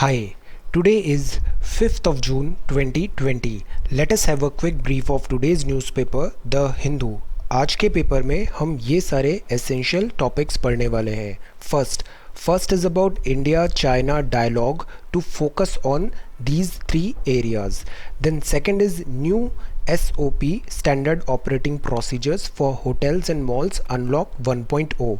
Hi, today is 5th of June 2020. Let us have a quick brief of today's newspaper, The Hindu. आज के paper में हम ये सारे एसेंशियल टॉपिक्स पढ़ने वाले हैं. First is about India-China dialogue to focus on these three areas. Then second is new SOP standard operating procedures for hotels and malls unlock 1.0.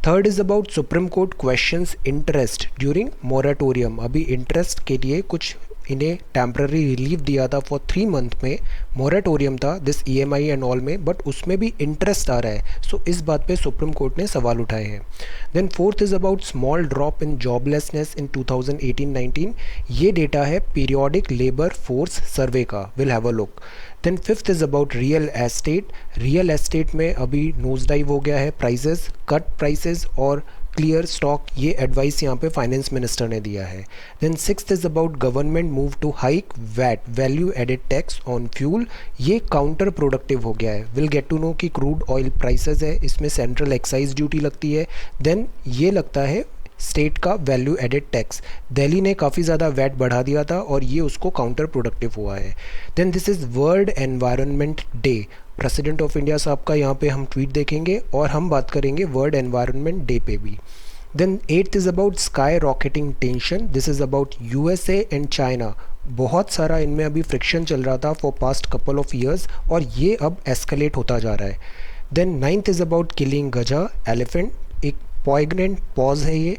Third is about supreme Court questions interest during moratorium. अभी interest के लिए कुछ इन्हें temporary relief दिया था for 3 month में. Moratorium था this EMI and all में, बट उसमें भी इंटरेस्ट आ रहा है. सो इस बात पे सुप्रीम कोर्ट ने सवाल उठाए हैं. Then fourth is about small drop in joblessness in 2018-19. ये डेटा है पीरियोडिक लेबर फोर्स सर्वे का. Will have a look. Then fifth is about real estate. Real estate में अभी नोज डाइव हो गया है प्राइसेस, कट प्राइसेस और clear stock. ये एडवाइस यहाँ पे फाइनेंस मिनिस्टर ने दिया है. Then sixth is about government move to hike VAT value added tax on fuel. ये काउंटर प्रोडक्टिव हो गया है. विल गेट टू नो कि क्रूड ऑयल प्राइसेस है, इसमें सेंट्रल एक्साइज ड्यूटी लगती है. देन ये लगता है स्टेट का वैल्यू एडेड टैक्स. दिल्ली ने काफ़ी ज़्यादा वैट बढ़ा दिया था और ये उसको काउंटर प्रोडक्टिव हुआ है. Then this is world environment day. President of India साहब का यहाँ पे हम ट्वीट देखेंगे और हम बात करेंगे वर्ल्ड एनवायरनमेंट डे पे भी. Then eighth is about sky rocketing tension. This is about USA and China. बहुत सारा इनमें अभी फ्रिक्शन चल रहा था for past couple of years और ये अब एस्केलेट होता जा रहा है. Then ninth is about killing गजा एलिफेंट. एक पॉइग्नेंट पॉज है ये.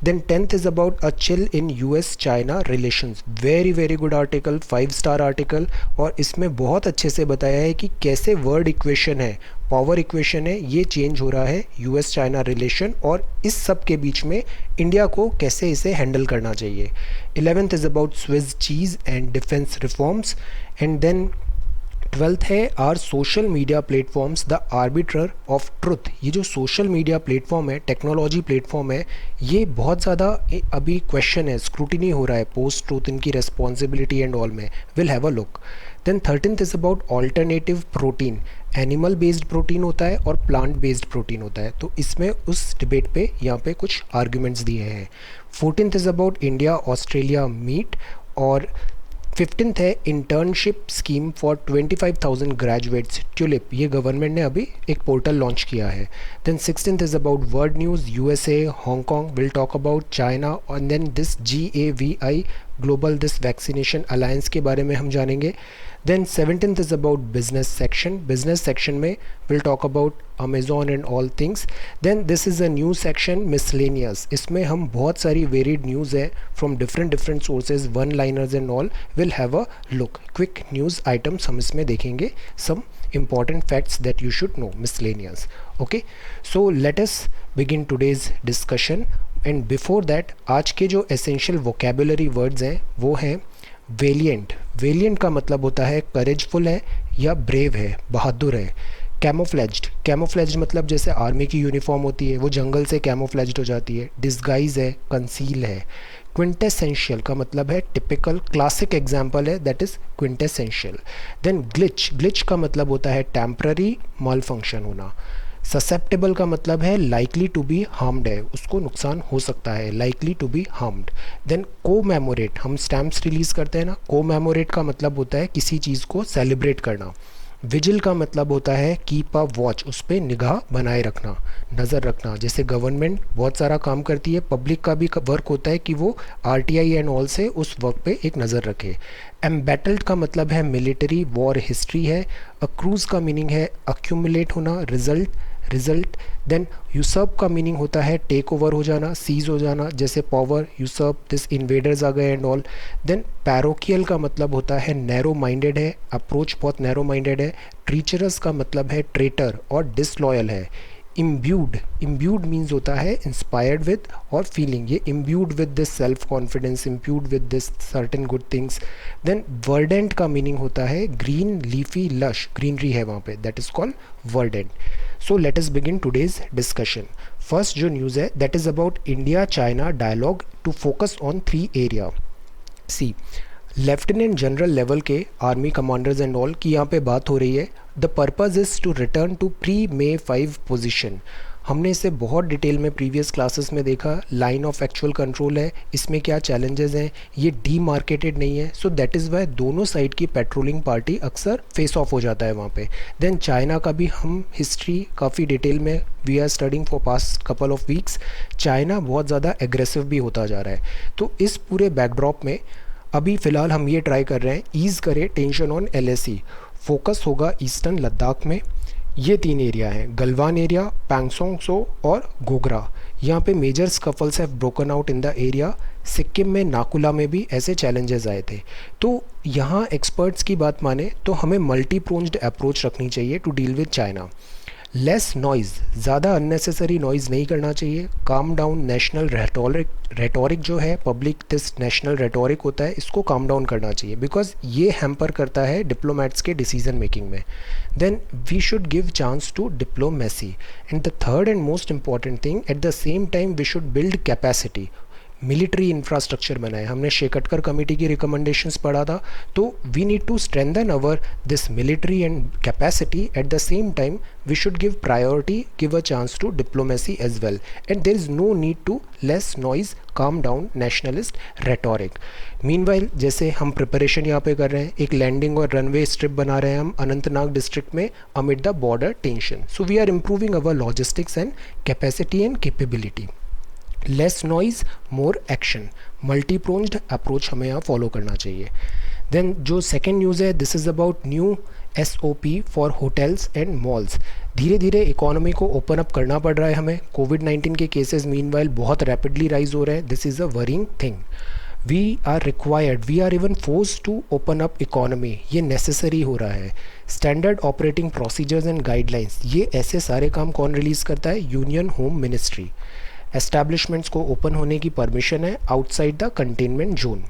Then tenth is about a chill in US-China relations. Very good article, 5 star article. और इसमें बहुत अच्छे से बताया है कि कैसे वर्ल्ड इक्वेशन है, पावर इक्वेशन है, ये चेंज हो रहा है US-China रिलेशन और इस सब के बीच में इंडिया को कैसे इसे हैंडल करना चाहिए. 11th is about Swiss cheese and defence reforms. And then 12th है are social media platforms the arbiter of truth. ये जो सोशल मीडिया प्लेटफॉर्म है, टेक्नोलॉजी प्लेटफॉर्म है, ये बहुत ज़्यादा अभी क्वेश्चन है, स्क्रूटिनी हो रहा है पोस्ट ट्रूथ, इनकी रेस्पॉन्सिबिलिटी एंड ऑल में. Will have a look. Then 13th is about alternative protein. Animal based protein होता है और प्लांट बेस्ड प्रोटीन होता है, तो इसमें उस डिबेट पे यहाँ पे कुछ आर्ग्यूमेंट्स दिए हैं. 14th is about India Australia meet. और 15th है internship scheme for 25,000 graduates TULIP. ये गवर्नमेंट ने अभी एक पोर्टल लॉन्च किया है. देन 16th is about world news, USA, Hong Kong. Will talk about China. And then this GAVI global this vaccination alliance के बारे में हम जानेंगे. देन 17th is about business section. Business section में will talk about Amazon and all things. Then this is a new section miscellaneous. इसमें हम बहुत सारी वेरिड न्यूज़ है from different sources, one liners and all. Will have a look. Quick news items हम इसमें देखेंगे, सम important facts that you should know, miscellaneous. Okay, so let us begin today's discussion. And before that, आज के जो essential vocabulary words हैं वो हैं valiant. valiant का मतलब होता है courageful है या brave है, बहादुर है. camouflaged मतलब जैसे आर्मी की यूनिफॉर्म होती है, वो जंगल से camouflaged हो जाती है. disguise है, conceal है. क्विंटेसेंशियल का मतलब है टिपिकल, क्लासिक एग्जाम्पल है, that is quintessential. Then glitch का मतलब होता है टेम्पररी माल फंक्शन होना. ससेप्टेबल का मतलब है लाइकली टू बी हार्म्ड है, उसको नुकसान हो सकता है, likely to be harmed. Then commemorate, हम स्टैम्प्स रिलीज करते हैं ना, कोमेमोरेट का मतलब होता है किसी चीज़ को सेलिब्रेट करना. विजिल का मतलब होता है कीप अ वॉच, उस पर निगाह बनाए रखना, नज़र रखना. जैसे गवर्नमेंट बहुत सारा काम करती है, पब्लिक का भी वर्क होता है कि वो RTI एंड ऑल से उस वर्क पे एक नज़र रखे. एम्बैटल्ड का मतलब है मिलिट्री वॉर हिस्ट्री है. अक्रूज का मीनिंग है अक्यूमुलेट होना, रिजल्ट. देन यूसर्प का मीनिंग होता है टेक ओवर हो जाना, सीज हो जाना, जैसे पावर यूसर्प, दिस इन्वेडर्स आ गए एंड ऑल. देन पैरोकियल का मतलब होता है नैरो माइंडेड है, अप्रोच बहुत नैरो माइंडेड है. ट्रीचरस का मतलब है ट्रेटर और डिसलॉयल है. इम्ब्यूड मीन्स होता है इंस्पायर्ड विद और फीलिंग, ये imbued with this self confidence, imbued with this certain good things. Then verdant का मीनिंग होता है ग्रीन, लीफी, लश, ग्रीनरी है वहाँ पे, that is called verdant. So let us begin today's discussion. First जो news है that is about India-China dialogue to focus on 3 area. See lieutenant general level के army commanders and all की यहाँ पे बात हो रही है. The purpose is to return to pre May 5 position. हमने इसे बहुत डिटेल में प्रीवियस क्लासेस में देखा। लाइन ऑफ एक्चुअल कंट्रोल है, इसमें क्या चैलेंजेस हैं, ये डीमार्केटेड नहीं है, सो दैट इज़ वाई दोनों साइड की पेट्रोलिंग पार्टी अक्सर फेस ऑफ हो जाता है वहाँ पे। देन चाइना का भी हम हिस्ट्री काफ़ी डिटेल में we are studying for past couple of weeks. China बहुत ज़्यादा एग्रेसिव भी होता जा रहा है। तो इस पूरे बैकड्रॉप में अभी फ़िलहाल हम ये ट्राई कर रहे हैं ईज़ करें टेंशन ऑन LAC। फोकस होगा ईस्टर्न लद्दाख में। ये 3 एरिया हैं, गलवान एरिया, पैंगसोंग सो और गोगरा। यहाँ पे major scuffles have broken out in the area. Sikkim में नाकुला में भी ऐसे चैलेंजेस आए थे। तो यहाँ एक्सपर्ट्स की बात माने तो हमें मल्टी प्रोन्ड अप्रोच रखनी चाहिए to deal with China. Less noise, ज़्यादा अननेसेसरी नॉइज़ नहीं करना चाहिए। काम डाउन नेशनल रेटोरिक जो है, पब्लिक दिस नेशनल रेटोरिक होता है, इसको काम डाउन करना चाहिए बिकॉज ये हैम्पर करता है डिप्लोमेट्स के डिसीजन मेकिंग में। Then we should give chance to diplomacy. And the third and most important thing, at the same time we should build capacity. Military infrastructure बनाए। हमने Shekatkar committee की रिकमेंडेशंस पढ़ा था। तो we need to strengthen our this military and capacity. At the same time we should give priority, give a chance to diplomacy as well. And there is no need to less noise, calm down nationalist rhetoric. Meanwhile जैसे हम preparation यहाँ पे कर रहे हैं, एक landing और runway strip बना रहे हैं हम अनंतनाग डिस्ट्रिक्ट में amid the border tension. So we are improving our logistics and capacity and capability. Less noise more action, multi pronged approach हमें यहाँ फॉलो करना चाहिए। देन जो सेकेंड न्यूज़ है, this is about new SOP for hotels and malls. धीरे धीरे economy को open up करना पड़ रहा है हमें। कोविड-19 के केसेस मीनवाइल बहुत रैपिडली राइज हो रहे हैं। This is a worrying thing. We are required, we are even force to open up economy. ये नेसेसरी हो रहा है। Standard operating procedures and guidelines, ये ऐसे सारे काम कौन रिलीज़ करता है? Union Home Ministry. एस्टैब्लिशमेंट्स को ओपन होने की परमिशन है outside the containment zone.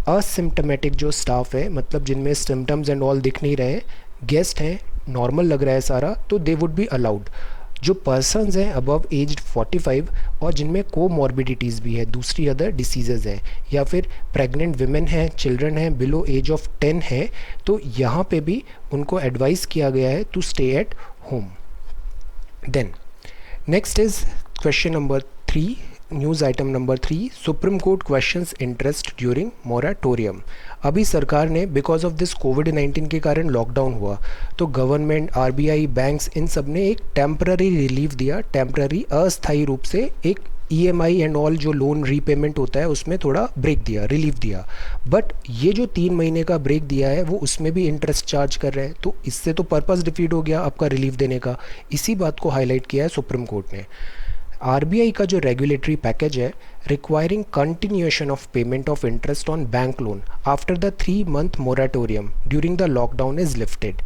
Asymptomatic जो स्टाफ है, मतलब जिनमें सिम्टम्स एंड ऑल दिख नहीं रहे, गेस्ट हैं, नॉर्मल लग रहा है सारा, तो दे वुड बी अलाउड। जो पर्सनस हैं अबव एज 45 और जिनमें कोमॉर्बिडिटीज़ भी है, दूसरी अदर डिसीज़ेज़ हैं, या फिर प्रेग्नेंट विमेन हैं, चिल्ड्रन हैं बिलो एज ऑफ 10 है, तो यहाँ पे भी उनको एडवाइस किया गया है to stay at home. Then next is question number 3, news item number 3, Supreme Court questions interest during moratorium. अभी सरकार ने बिकॉज ऑफ दिस कोविड-19 के कारण लॉकडाउन हुआ, तो गवर्नमेंट, RBI, बैंक्स, इन सब ने एक टेम्पररी रिलीफ दिया। टेम्पररी अस्थायी रूप से एक EMI एंड ऑल जो लोन रीपेमेंट होता है उसमें थोड़ा ब्रेक दिया, रिलीफ दिया। बट ये जो 3 महीने का ब्रेक दिया है वो उसमें भी इंटरेस्ट चार्ज कर रहे हैं, तो इससे तो पर्पस डिफीट हो गया आपका रिलीफ देने का। इसी बात को हाईलाइट किया है सुप्रीम कोर्ट ने। RBI का जो रेगुलेटरी पैकेज है, requiring continuation of payment of interest on bank loan after the 3 month moratorium during the lockdown is lifted.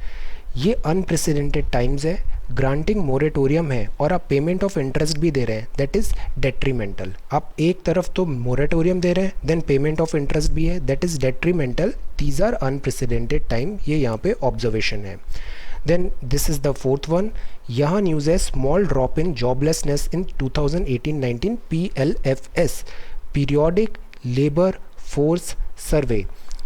ये अनप्रेसिडेंटेड टाइम्स है, ग्रांटिंग मोरेटोरियम है और आप पेमेंट ऑफ इंटरेस्ट भी दे रहे हैं, दैट इज़ डेट्रीमेंटल। आप एक तरफ तो मोरेटोरियम दे रहे हैं, देन पेमेंट ऑफ इंटरेस्ट भी है, that is detrimental. These are unprecedented time, ये यहाँ पे ऑब्जर्वेशन है। Then this is the fourth one. यहाँ न्यूज़ है small drop in joblessness in 2018-19 PLFS, periodic labour force survey.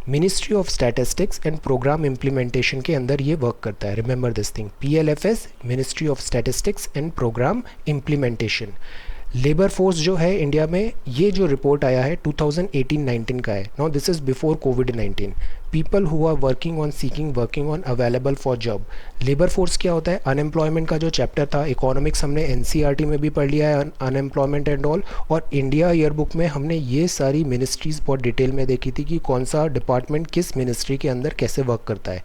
Ministry of Statistics and Programme Implementation के अंदर ये work करता है। Remember this thing, PLFS, Ministry of Statistics and Programme Implementation. Labour force जो है India में, ये जो रिपोर्ट आया है 2018-19 का है। नाउ दिस इज़ बिफोर कोविड-19। People who are working on available for job. Labour force क्या होता है? अनएम्प्लॉयमेंट का जो चैप्टर था इकोनॉमिक्स हमने NCERT में भी पढ़ लिया है, अनएम्प्लॉयमेंट एंड ऑल, और इंडिया ईयरबुक में हमने ये सारी मिनिस्ट्रीज़ बहुत डिटेल में देखी थी कि कौन सा डिपार्टमेंट किस मिनिस्ट्री के अंदर कैसे वर्क करता है।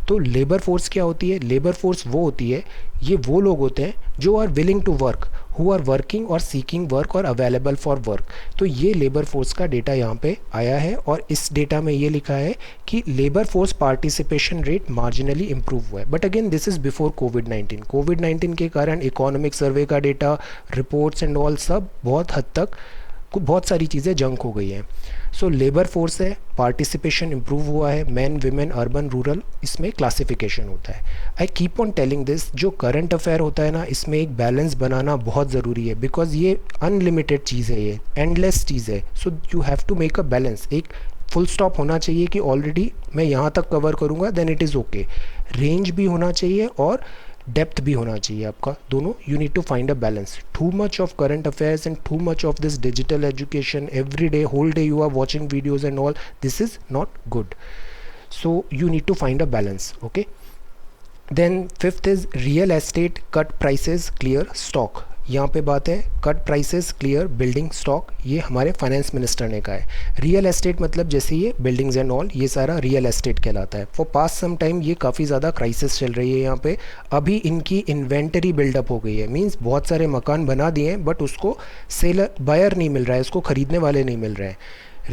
तो लेबर फोर्स क्या होती है? लेबर फोर्स वो होती है, ये वो लोग होते हैं जो are willing to work, who are working और सीकिंग वर्क और अवेलेबल फॉर वर्क। तो ये लेबर फोर्स का डेटा यहाँ पे आया है और इस डेटा में ये लिखा है कि labour force participation rate marginally improve हुआ है। But again this is before कोविड-19 के कारण इकोनॉमिक सर्वे का डेटा, रिपोर्ट्स एंड ऑल सब बहुत हद तक बहुत सारी चीज़ें जंक हो गई हैं। सो लेबर फोर्स है, पार्टिसिपेशन इंप्रूव हुआ है, मैन, विमेन, अर्बन, रूरल, इसमें क्लासिफिकेशन होता है। I keep on telling this, जो करंट अफेयर होता है ना, इसमें एक बैलेंस बनाना बहुत ज़रूरी है, बिकॉज ये अनलिमिटेड चीज़ है, ये एंडलेस चीज़ है। So you have to make a balance. एक फुल स्टॉप होना चाहिए कि ऑलरेडी मैं यहाँ तक कवर करूँगा, then it is okay. Range भी होना चाहिए और डेप्थ भी होना चाहिए आपका, दोनों. You need to find a balance. Too much of current affairs and too much of this digital education every day, whole day you are watching videos and all, this is not good. So you need to find a balance. Okay, then fifth is real estate cut prices clear stock. यहाँ पे बात है cut prices clear building stock. ये हमारे finance minister ने कहा है. Real estate मतलब जैसे ये बिल्डिंग्स एंड ऑल, ये सारा रियल एस्टेट कहलाता है. फॉर पास्ट सम टाइम ये काफ़ी ज़्यादा क्राइसिस चल रही है यहाँ पे. अभी इनकी इन्वेंटरी बिल्डअप हो गई है, मींस बहुत सारे मकान बना दिए हैं बट उसको सेलर बायर नहीं मिल रहा है, उसको ख़रीदने वाले नहीं मिल रहे हैं.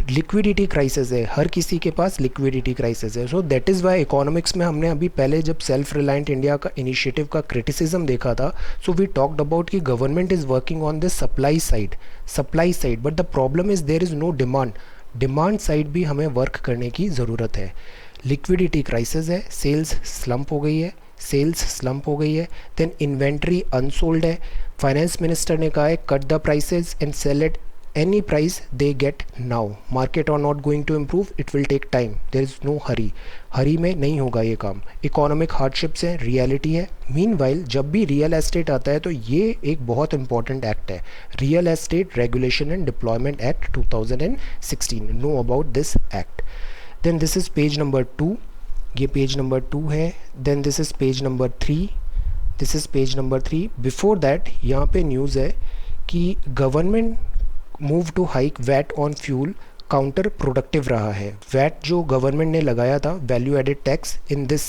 लिक्विडिटी क्राइसिस है, हर किसी के पास लिक्विडिटी क्राइसिस है. So that is why economics में हमने अभी पहले जब सेल्फ रिलायंट इंडिया का इनिशिएटिव का क्रिटिसिज्म देखा था, सो वी टॉक्ड अबाउट कि government is working on this supply side but the problem is there is no demand side भी हमें वर्क करने की ज़रूरत है. लिक्विडिटी क्राइसिस है, सेल्स स्लम्प हो गई है. देन इन्वेंट्री अनसोल्ड है. फाइनेंस मिनिस्टर ने कहा है cut the prices and sell at any price they get now. Market are not going to improve, it will take time, there is no hurry में नहीं होगा ये काम. इकोनॉमिक हार्डशिप्स है, रियलिटी है. मीनवाइल जब भी रियल एस्टेट आता है तो ये एक बहुत इंपॉर्टेंट एक्ट है, real estate regulation and deployment act 2016. Know about this act. Then this is page number 2, ये पेज नंबर 2 है. Then this is page number 3. Before that यहाँ पे न्यूज़ है कि government move to hike VAT on fuel counterproductive रहा है. VAT जो government ने लगाया था, value added tax in this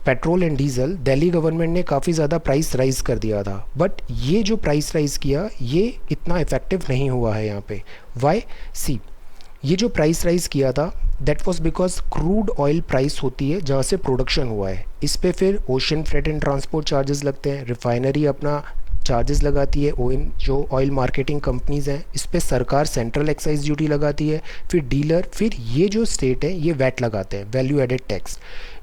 petrol and diesel, Delhi government ने काफ़ी ज़्यादा प्राइस राइज़ कर दिया था. बट ये जो प्राइस राइज़ किया ये इतना इफ़ेक्टिव नहीं हुआ है यहाँ पे. वाई? सी, ये जो प्राइस राइज़ किया था that was because crude oil price होती है जहाँ से प्रोडक्शन हुआ है, इस पे फिर ocean freight and transport charges लगते हैं, रिफाइनरी अपना चार्जेस लगाती है, जो ऑयल मार्केटिंग कंपनीज़ हैं इस पे सरकार सेंट्रल एक्साइज ड्यूटी लगाती है, फिर डीलर, फिर ये जो स्टेट है ये वैट लगाते हैं, वैल्यू एडेड टैक्स.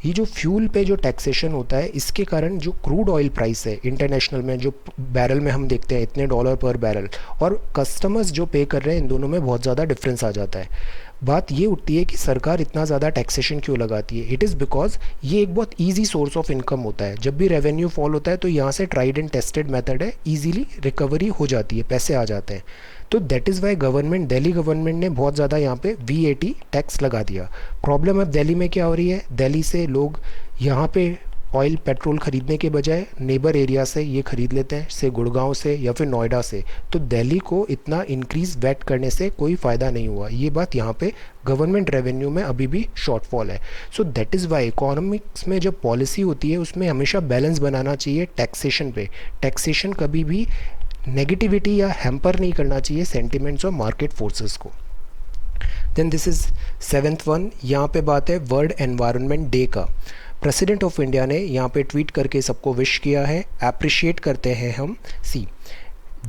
ये जो फ्यूल पे जो टैक्सेशन होता है इसके कारण जो क्रूड ऑयल प्राइस है इंटरनेशनल में, जो बैरल में हम देखते हैं इतने डॉलर पर बैरल, और कस्टमर्स जो पे कर रहे हैं इन दोनों में बहुत ज़्यादा डिफरेंस आ जाता है. बात ये उठती है कि सरकार इतना ज़्यादा टैक्सेशन क्यों लगाती है. इट इज़ बिकॉज ये एक बहुत ईजी सोर्स ऑफ इनकम होता है. जब भी रेवेन्यू फॉल होता है तो यहाँ से ट्राइड एंड टेस्टेड मेथड है, ईजिली रिकवरी हो जाती है, पैसे आ जाते हैं. तो that is Y Delhi government ने बहुत ज़्यादा यहाँ पे VAT टैक्स लगा दिया. प्रॉब्लम अब दिल्ली में क्या हो रही है, दिल्ली से लोग यहाँ पे ऑयल पेट्रोल ख़रीदने के बजाय नेबर एरिया से ये ख़रीद लेते हैं, से गुड़गांव से या फिर नोएडा से. तो दिल्ली को इतना इंक्रीज वैट करने से कोई फ़ायदा नहीं हुआ. ये बात यहाँ पे गवर्नमेंट रेवेन्यू में अभी भी शॉर्टफॉल है. So that is why economics में जब पॉलिसी होती है उसमें हमेशा बैलेंस बनाना चाहिए टैक्सेशन पे. टैक्सेशन कभी भी नेगेटिविटी या हैम्पर नहीं करना चाहिए सेंटिमेंट्स और मार्केट फोर्सेस को. Then this is 7th one. यहाँ पे बात है वर्ल्ड एनवायरनमेंट डे का. प्रेसिडेंट ऑफ इंडिया ने यहाँ पे ट्वीट करके सबको विश किया है, अप्रिशिएट करते हैं हम. See,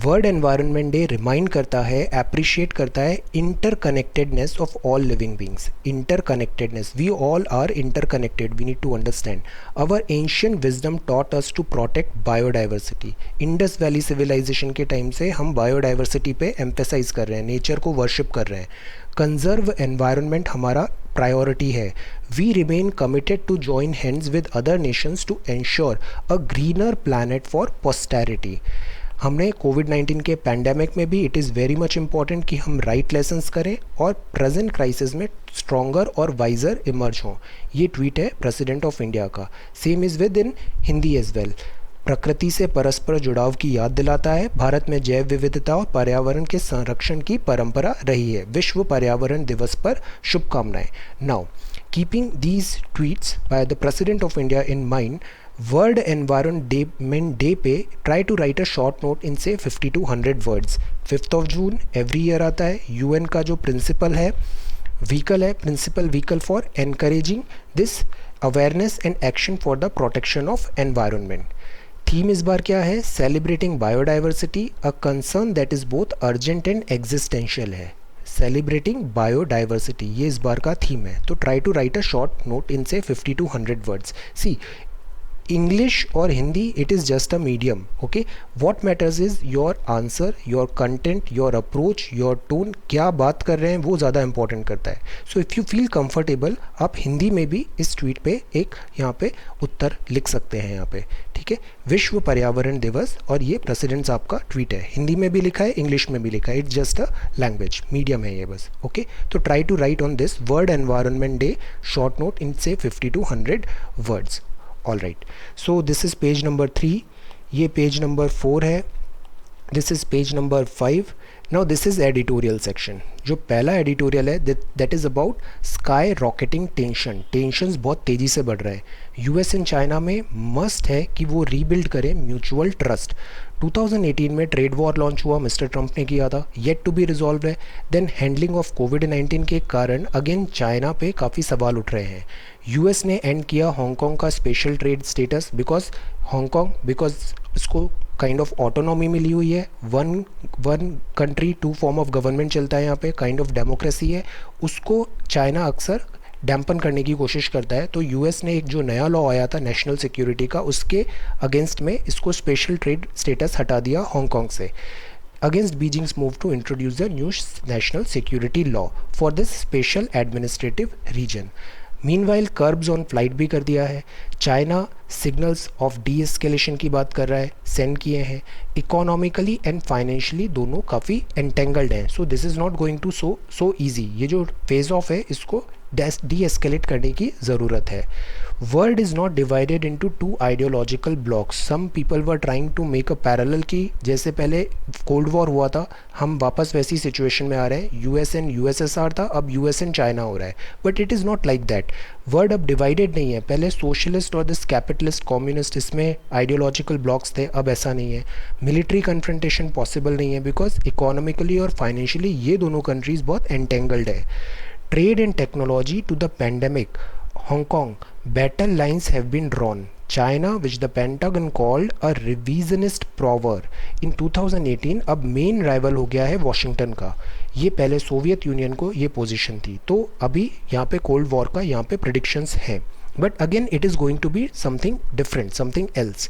world environment day remind करता है, अप्रिशिएट करता है interconnectedness of all living beings. Interconnectedness, we all are interconnected, we need to understand. Our ancient wisdom taught us to protect biodiversity. Indus valley civilisation के time से हम biodiversity पे emphasise कर रहे हैं, नेचर को वर्शिप कर रहे हैं. कंजर्व एनवायरनमेंट हमारा प्रायोरिटी है. We remain committed to join hands with other nations to ensure a greener planet for posterity. हमने कोविड-19 के पैंडेमिक में भी it is very much important कि हम राइट लेसन्स करें और प्रेजेंट क्राइसिस में स्ट्रॉन्गर और वाइजर इमर्ज हों. ये ट्वीट है प्रेसिडेंट ऑफ इंडिया का. Same is with in Hindi as well. प्रकृति से परस्पर जुड़ाव की याद दिलाता है. भारत में जैव विविधता और पर्यावरण के संरक्षण की परंपरा रही है. विश्व पर्यावरण दिवस पर शुभकामनाएं. Now keeping these tweets by the president of India in mind, world environment day पे try to write a short note in से 50 to 100 words. 5th of June every year आता है. UN का जो प्रिंसिपल है, व्हीकल है, principal vehicle for encouraging this awareness and action for the protection of environment. Theme इस बार क्या है, celebrating biodiversity, a concern that is both urgent and existential है. सेलिब्रेटिंग बायोडाइवर्सिटी ये इस बार का थीम है. तो try to write a short note in से 50 to 100 वर्ड्स. सी, इंग्लिश और Hindi it is just a medium. Okay, what matters is your answer, your content, your approach, your tone. क्या बात कर रहे हैं वो ज़्यादा इंपॉर्टेंट करता है. So if you feel comfortable, आप हिंदी में भी इस ट्वीट पे एक यहाँ पे उत्तर लिख सकते हैं यहाँ पे. ठीक है, विश्व पर्यावरण दिवस, और ये प्रेसिडेंट साहब का ट्वीट है. हिंदी में भी लिखा है, इंग्लिश में भी लिखा है. It's just a language medium है ये बस. ओके, तो try to write on this world environment day short note in से 50 to 100 words. All right, so this is page number 3. ये पेज नंबर 4 है. This is page number 5. Now this is editorial section. जो पहला editorial है that is about sky rocketing tension. Tensions बहुत तेज़ी से बढ़ रहे हैं. यूएस एंड चाइना में मस्ट है कि वो रीबिल्ड करें म्यूचुअल ट्रस्ट. 2018 में ट्रेड वॉर लॉन्च हुआ, मिस्टर ट्रंप ने किया था, येट टू बी रिजॉल्व है. देन हैंडलिंग ऑफ कोविड-19 के कारण अगेन चाइना पे काफ़ी सवाल उठ रहे हैं. यूएस ने एंड किया हांगकांग का स्पेशल ट्रेड स्टेटस बिकॉज इसको काइंड ऑफ ऑटोनॉमी मिली हुई है. One country two form of government चलता है यहाँ पे, काइंड ऑफ डेमोक्रेसी है. उसको चाइना अक्सर डैम्पन करने की कोशिश करता है. तो यूएस ने एक जो नया लॉ आया था नेशनल सिक्योरिटी का, उसके अगेंस्ट में इसको स्पेशल ट्रेड स्टेटस हटा दिया हांगकांग से. Against Beijing's move to introduce the new national security law for this special administrative region. Meanwhile, curbs on flight भी कर दिया है. China signals of D escalation की बात कर रहा है, सेंड किए हैं. इकोनॉमिकली एंड फाइनेंशियली दोनों काफ़ी एंटेंगल्ड हैं. So this is not going to so easy. ये जो फेज ऑफ है इसको डी एस्केलेट करने की ज़रूरत है. World is not divided into two ideological blocks. Some people were trying to make a parallel की जैसे पहले कोल्ड वॉर हुआ था, हम वापस वैसी सिचुएशन में आ रहे हैं. यूएस एंड यूएसएसआर था, अब यूएस एंड चाइना हो रहा है. But it is not like that. World अब डिवाइडेड नहीं है. पहले सोशलिस्ट और दिस कैपिटलिस्ट कम्युनिस्ट इसमें आइडियोलॉजिकल ब्लॉक्स थे, अब ऐसा नहीं है. मिलिट्री कन्फ्रंटेशन पॉसिबल नहीं है बिकॉज इकोनॉमिकली और फाइनेंशियली ये दोनों कंट्रीज़ बहुत एंटेंगल्ड है. Trade and technology to the pandemic. Hong Kong, battle lines have been drawn. China, which the Pentagon called a revisionist power, in 2018 अब मेन राइवल हो गया है वॉशिंगटन का. ये पहले सोवियत यूनियन को ये पोजीशन थी. तो अभी यहाँ पे कोल्ड वॉर का यहाँ पे प्रिडिक्शंस हैं. But again it is going to be something different, something else.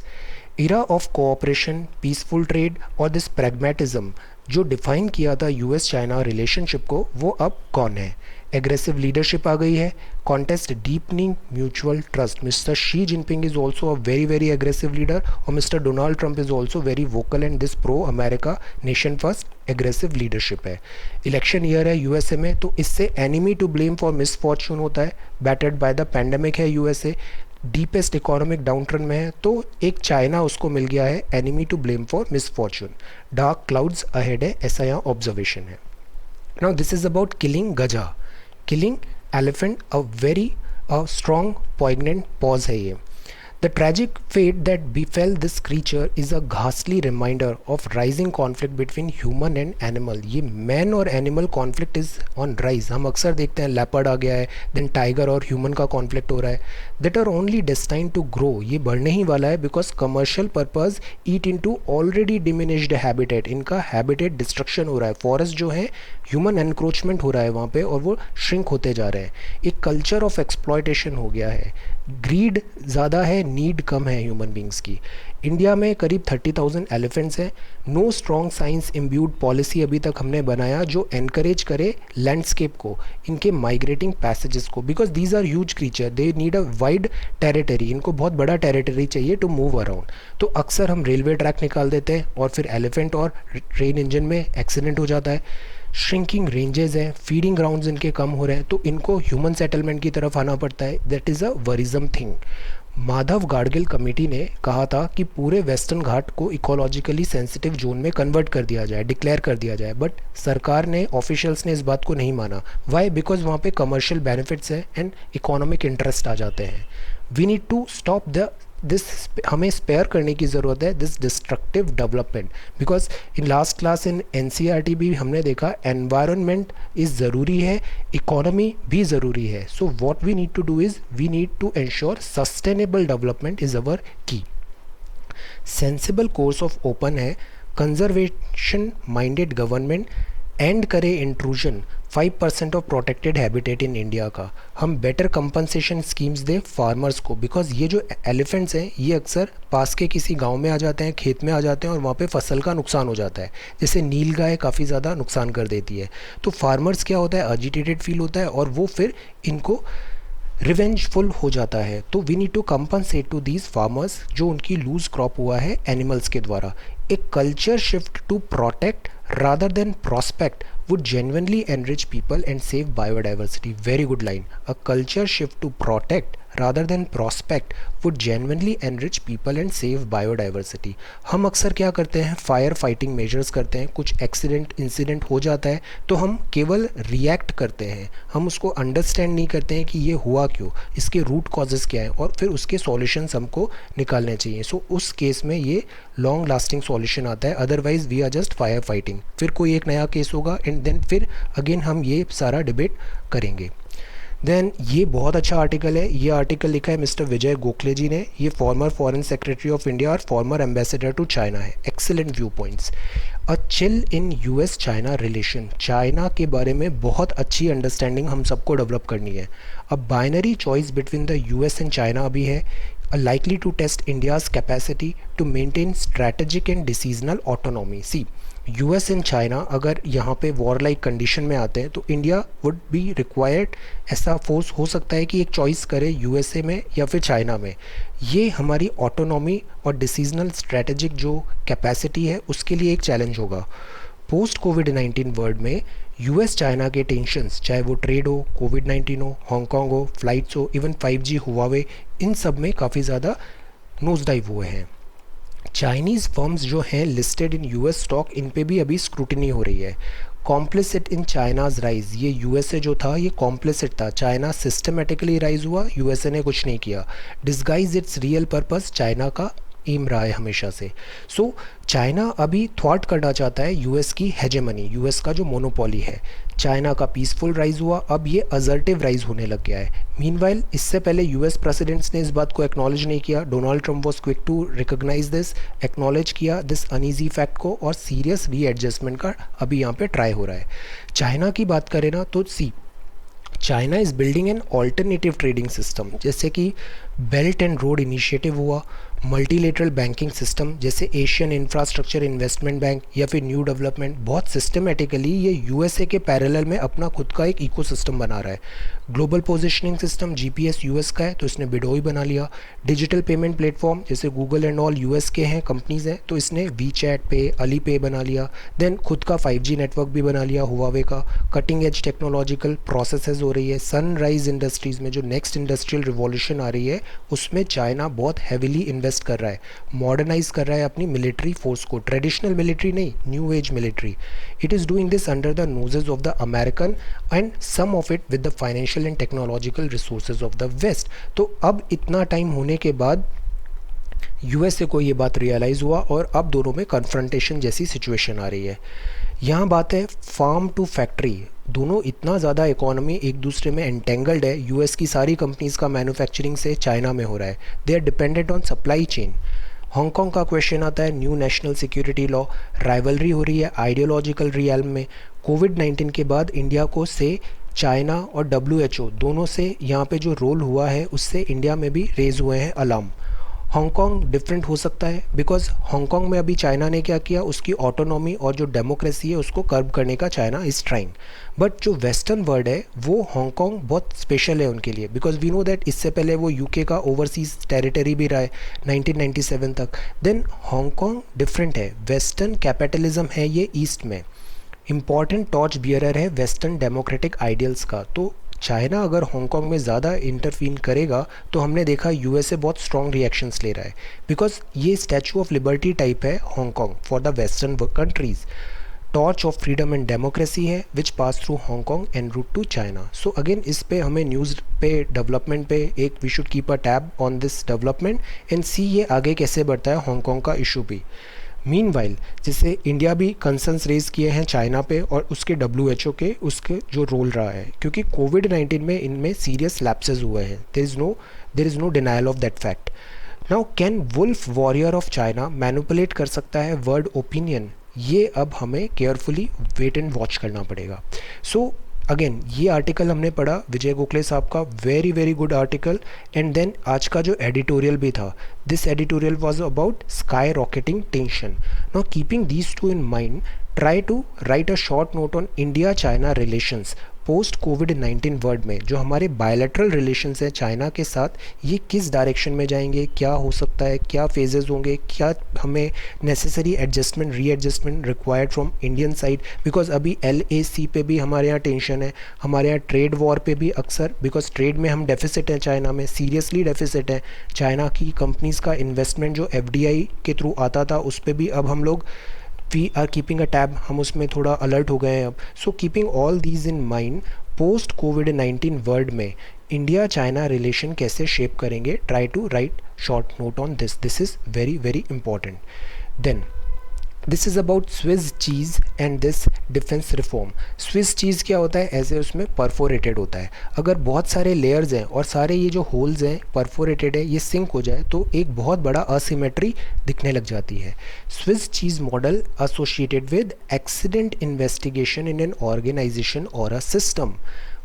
Era of cooperation, peaceful trade और दिस प्रैग्मेटिज्म जो डिफाइन किया था यूएस चाइना रिलेशनशिप को, वो अब कौन है. एग्रेसिव लीडरशिप आ गई है. Contest deepening mutual trust. Mister Xi Jinping is also a very very aggressive leader और mister Donald Trump is also very vocal and this pro America nation first aggressive leadership है. Election year है USA में, तो इससे enemy to blame for misfortune होता है. Battered by the pandemic है USA, deepest economic downtrend में है, तो एक चाइना उसको मिल गया है enemy to blame for misfortune. Dark clouds ahead है, ऐसा यहाँ ऑब्जर्वेशन है. Now this is about killing Gaja, killing elephant. A very strong poignant pause है ये. The tragic fate that befell this creature is a ghastly reminder of rising conflict between human and animal. ये man और animal conflict is on rise. हम अक्सर देखते हैं leopard आ गया है, then tiger और human का conflict हो रहा है. That are only destined to grow. ये बढ़ने ही वाला है because commercial purpose eat into already diminished habitat. इनका habitat destruction हो रहा है. Forest जो है human encroachment हो रहा है वहाँ पे और वो shrink होते जा रहे हैं. एक culture of exploitation हो गया है. ग्रीड ज़्यादा है, नीड कम है ह्यूमन बींग्स की. इंडिया में करीब 30,000 एलिफेंट्स हैं. No strong science imbued policy अभी तक हमने बनाया जो एनकरेज करे लैंडस्केप को, इनके माइग्रेटिंग पैसेजेस को, because these are huge creature, they need a wide territory. इनको बहुत बड़ा टेरिटरी चाहिए टू मूव अराउंड. तो अक्सर हम रेलवे ट्रैक निकाल देते हैं और फिर एलिफेंट और ट्रेन इंजन में एक्सीडेंट हो जाता है. श्रिंकिंग रेंजेस हैं, फीडिंग ग्राउंड्स इनके कम हो रहे हैं, तो इनको ह्यूमन सेटलमेंट की तरफ आना पड़ता है. That is a worrisome thing. Madhav Gadgil committee ने कहा था कि पूरे वेस्टर्न घाट को इकोलॉजिकली सेंसिटिव जोन में कन्वर्ट कर दिया जाए, डिक्लेयर कर दिया जाए. बट सरकार ने, ऑफिशियल्स ने इस बात को नहीं माना. वाई? बिकॉज वहाँ पे कमर्शियल बेनिफिट्स हैं एंड इकोनॉमिक इंटरेस्ट आ जाते हैं. We need to stop this. हमें स्पेयर करने की ज़रूरत है this destructive development. Because in last class in NCERT भी हमने देखा एनवायरनमेंट इज़ ज़रूरी है, इकोनॉमी भी ज़रूरी है. So what we need to do is we need to ensure sustainable development is our key. Sensible course of open है, conservation minded government, and करे intrusion 5% of protected habitat in India का, हम better compensation schemes दें farmers को, because ये जो elephants हैं ये अक्सर पास के किसी गांव में आ जाते हैं, खेत में आ जाते हैं और वहाँ पे फसल का नुकसान हो जाता है। जैसे नील गाय काफ़ी ज़्यादा नुकसान कर देती है, तो फार्मर्स क्या होता है, एजिटेटेड फील होता है और वो फिर इनको रिवेंजफुल हो जाता है। तो we need to compensate to these farmers जो उनकी लूज क्रॉप हुआ है एनिमल्स के द्वारा। A culture shift to protect rather than prospect would genuinely enrich people and save biodiversity. Very good line. A culture shift to protect rather than prospect would genuinely enrich people and save biodiversity. हम अक्सर क्या करते हैं, fire fighting measures करते हैं, कुछ accident incident हो जाता है तो हम केवल रिएक्ट करते हैं, हम उसको अंडरस्टैंड नहीं करते हैं कि ये हुआ क्यों, इसके रूट कॉजेज़ क्या हैं और फिर उसके सॉल्यूशंस हमको निकालने चाहिए। सो उस केस में ये लॉन्ग लास्टिंग सॉल्यूशन आता है, otherwise we are just fire fighting. फिर कोई एक नया केस होगा एंड देन फिर अगेन हम ये सारा डिबेट करेंगे। देन ये बहुत अच्छा आर्टिकल है, ये आर्टिकल लिखा है मिस्टर विजय गोखले जी ने, ये farmer foreign secretary of India और फॉर्मर एम्बेसडर टू चाइना है। Excellent view points. A chill in US China relation, China के बारे में बहुत अच्छी अंडरस्टैंडिंग हम सबको डेवलप करनी है। अब binary choice between the US and China अभी है, likely to test India's capacity to maintain strategic and decisional autonomy. See, US and China अगर यहाँ पे वॉर लाइक कंडीशन में आते हैं तो इंडिया वुड बी रिक्वायर्ड, ऐसा फोर्स हो सकता है कि एक चॉइस करे यूएसए में या फिर चाइना में। ये हमारी ऑटोनॉमी और डिसीजनल स्ट्रेटेजिक जो कैपेसिटी है उसके लिए एक चैलेंज होगा। पोस्ट कोविड-19 वर्ल्ड में यूएस चाइना के टेंशन्स, चाहे वो ट्रेड हो, कोविड-19 हो, हांगकांग हो, फ्लाइट्स हो, इवन 5G हुआवे, इन सब में काफ़ी ज़्यादा नोज डाइव हुए हैं। चाइनीज़ फर्म्स जो हैं लिस्टेड इन यूएस स्टॉक, इन पे भी अभी स्क्रूटिनी हो रही है। कॉम्प्लिसिट इन चाइनाज राइज, ये यूएसए जो था ये कॉम्प्लिसिट था, चाइना सिस्टमेटिकली राइज हुआ, यूएसए ने कुछ नहीं किया। Disguise it's real purpose, China का एम रहा है हमेशा से। सो चाइना अभी थ्वाट करना चाहता है यूएस की हेजेमनी, यूएस का जो मोनोपोली है। चाइना का पीसफुल राइज हुआ, अब ये असर्टिव राइज होने लग गया है। मीनवाइल इससे पहले यूएस प्रेसिडेंट्स ने इस बात को एक्नॉलेज नहीं किया। Donald Trump was quick to recognise this, acknowledge किया दिस अनईजी फैक्ट को, और सीरियस रीएडजस्टमेंट का अभी यहाँ पे ट्राई हो रहा है। चाइना की बात करें ना तो China is building an alternative trading system, जैसे कि बेल्ट एंड रोड इनिशिएटिव हुआ, मल्टीलेटरल बैंकिंग सिस्टम जैसे एशियन इंफ्रास्ट्रक्चर इन्वेस्टमेंट बैंक या फिर न्यू डेवलपमेंट, बहुत सिस्टमेटिकली ये यूएसए के पैरेलल में अपना खुद का एक इकोसिस्टम बना रहा है। Global positioning system GPS US का है तो इसने बिडोई बना लिया। डिजिटल पेमेंट प्लेटफॉर्म जैसे गूगल एंड ऑल यूएस के हैं, कंपनीज हैं, तो इसने वीचैट पे, अली पे बना लिया। देन खुद का 5G नेटवर्क भी बना लिया हुआवे का। कटिंग एज टेक्नोलॉजिकल प्रोसेसेस हो रही है। सनराइज इंडस्ट्रीज़ में जो नेक्स्ट इंडस्ट्रियल रिवॉल्यूशन आ रही है उसमें चाइना बहुत हैविली इन्वेस्ट कर रहा है, मॉडर्नाइज कर रहा है अपनी मिलिट्री फोर्स को, ट्रेडिशनल मिलिट्री नहीं, new age military. It is doing this under the noses of the American and some of it with the financial and technological resources of the west. तो अब इतना time होने के बाद USA को ये बात रियलाइज़ हुआ और अब दोनों में कन्फ्रंटेशन जैसी सिचुएशन आ रही है। यहाँ बात है फार्म टू फैक्ट्री, दोनों इतना ज़्यादा इकोनॉमी एक दूसरे में एंटेंगल्ड है। यूएस की सारी कंपनीज़ का मैन्युफैक्चरिंग से चाइना में हो रहा है, they are dependent on supply chain. Hong Kong का क्वेश्चन आता है, new national security law, rivalry हो रही है आइडियोलॉजिकल रियल्म में। कोविड-19 के बाद इंडिया को से चाइना और WHO दोनों से यहाँ पे जो रोल हुआ है उससे इंडिया में भी रेज हुए हैं अलार्म। हांगकांग डिफरेंट हो सकता है बिकॉज हांगकांग में अभी चाइना ने क्या किया, उसकी ऑटोनॉमी और जो डेमोक्रेसी है उसको कर्ब करने का चाइना इज ट्राइंग। बट जो वेस्टर्न वर्ल्ड है वो हांगकांग बहुत स्पेशल है उनके लिए, बिकॉज वी नो दैट इससे पहले वो यूके का ओवरसीज टेरिटरी भी रहा है 1997 तक। देन हांगकांग डिफरेंट है, वेस्टर्न कैपिटलिज्म है ये ईस्ट में, इम्पॉर्टेंट टॉर्च बियरर है वेस्टर्न डेमोक्रेटिक आइडियल्स का। तो चाइना अगर हांगकांग में ज़्यादा इंटरफीन करेगा तो हमने देखा यूएसए बहुत स्ट्रॉन्ग रिएक्शंस ले रहा है, बिकॉज ये स्टैचू ऑफ लिबर्टी टाइप है Hong Kong for the western countries. Torch of freedom and democracy है which pass through Hong Kong and route to China. So again इस पे हमें न्यूज़ पे डेवलपमेंट पे एक we should keep a tab on this development and see ये आगे कैसे बढ़ता है हांगकांग का इशू भी। मीनवाइल जैसे इंडिया भी कंसर्न्स रेज किए हैं चाइना पे और उसके WHO के उसके जो रोल रहा है, क्योंकि कोविड-19 में इनमें सीरियस लैप्सेस हुए हैं, there is no denial of that fact. Now can wolf warrior of China manipulate कर सकता है वर्ल्ड ओपिनियन? ये अब हमें केयरफुली वेट एंड वॉच करना पड़ेगा। सो अगेन ये आर्टिकल हमने पढ़ा विजय गोखले साहब का, very very good article. And then आज का जो एडिटोरियल भी था, this editorial was about sky rocketing tension. Now keeping these two in mind, try to write a short note on India China relations post कोविड-19 world में। जो हमारे bilateral relations हैं चाइना के साथ, ये किस डायरेक्शन में जाएंगे, क्या हो सकता है, क्या फेजेस होंगे, क्या हमें necessary adjustment readjustment required from Indian side, because अभी LAC पे भी हमारे यहाँ टेंशन है, हमारे यहाँ ट्रेड वॉर पे भी अक्सर, बिकॉज ट्रेड में हम डेफिसिट हैं, चाइना में सीरियसली डेफिसिट है। चाइना की कंपनीज़ का इन्वेस्टमेंट जो FDI के थ्रू आता था उस पर भी अब हम लोग we are keeping a tab, हम उसमें थोड़ा अलर्ट हो गए हैं अब। So keeping all these in mind, post कोविड-19 वर्ल्ड में इंडिया चाइना रिलेशन कैसे शेप करेंगे, try to write short note on this is very very important. Then this is about Swiss cheese and this defence reform. Swiss cheese क्या होता है, ऐसे उसमें perforated होता है। अगर बहुत सारे लेयर्स हैं और सारे ये जो होल्स हैं परफोरेटेड है, ये सिंक हो जाए तो एक बहुत बड़ा असिमेट्री दिखने लग जाती है। Swiss cheese model associated with accident investigation in an organisation और अ सिस्टम।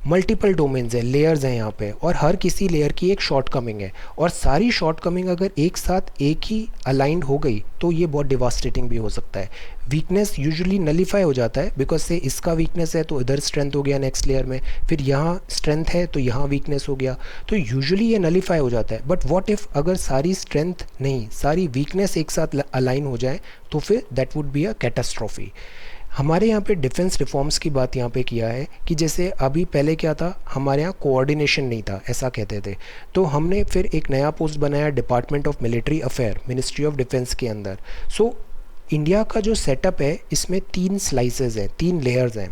मल्टीपल डोमेन्स हैं, लेयर्स हैं यहाँ पे, और हर किसी लेयर की एक शॉर्टकमिंग है, और सारी शॉर्टकमिंग अगर एक साथ एक ही अलाइंड हो गई तो ये बहुत डिवास्टेटिंग भी हो सकता है। वीकनेस यूजुअली नलीफाई हो जाता है, बिकॉज से इसका वीकनेस है तो इधर स्ट्रेंथ हो गया नेक्स्ट लेयर में, फिर यहाँ स्ट्रेंथ है तो यहाँ वीकनेस हो गया, तो यूजुअली ये नलीफाई हो जाता है। बट व्हाट इफ़ अगर सारी स्ट्रेंथ नहीं, सारी वीकनेस एक साथ अलाइन हो जाए, तो फिर that would be a catastrophe. हमारे यहाँ पे डिफेंस रिफॉर्म्स की बात यहाँ पे किया है कि जैसे अभी पहले क्या था, हमारे यहाँ कोऑर्डिनेशन नहीं था, ऐसा कहते थे, तो हमने फिर एक नया पोस्ट बनाया department of military affair, ministry of defence के अंदर। सो इंडिया का जो सेटअप है इसमें 3 स्लाइसेस हैं, 3 लेयर्स हैं।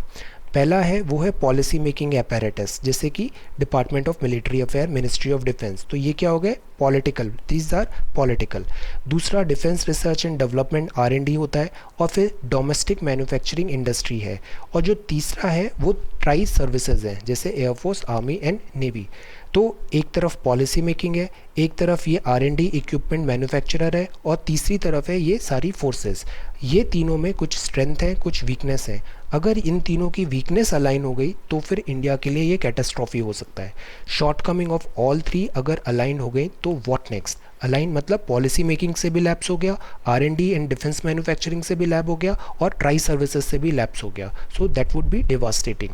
पहला है वो है पॉलिसी मेकिंग एपैरेटस, जैसे कि department of military affair, ministry of defence, तो ये क्या हो गए, पॉलिटिकल, दीज आर पॉलिटिकल। दूसरा defence research and development R&D होता है, और फिर डोमेस्टिक मैन्युफैक्चरिंग इंडस्ट्री है, और जो तीसरा है वो ट्राई सर्विसेज है, जैसे एयरफोर्स, आर्मी एंड नेवी। तो एक तरफ पॉलिसी मेकिंग है, एक तरफ ये R&D इक्विपमेंट मैन्युफैक्चरर है, और तीसरी तरफ है ये सारी फोर्सेस। ये तीनों में कुछ स्ट्रेंथ है, कुछ वीकनेस है। अगर इन तीनों की वीकनेस अलाइन हो गई तो फिर इंडिया के लिए ये कैटास्ट्रॉफी हो सकता है। शॉर्ट कमिंग ऑफ ऑल 3 अगर अलाइन हो गई तो व्हाट नेक्स्ट। अलाइन मतलब पॉलिसी मेकिंग से भी लैप्स हो गया, R&D एंड डिफेंस मैन्युफैक्चरिंग से भी लैब हो गया, और ट्राई सर्विसेज से भी लैप्स हो गया। So that would be devastating.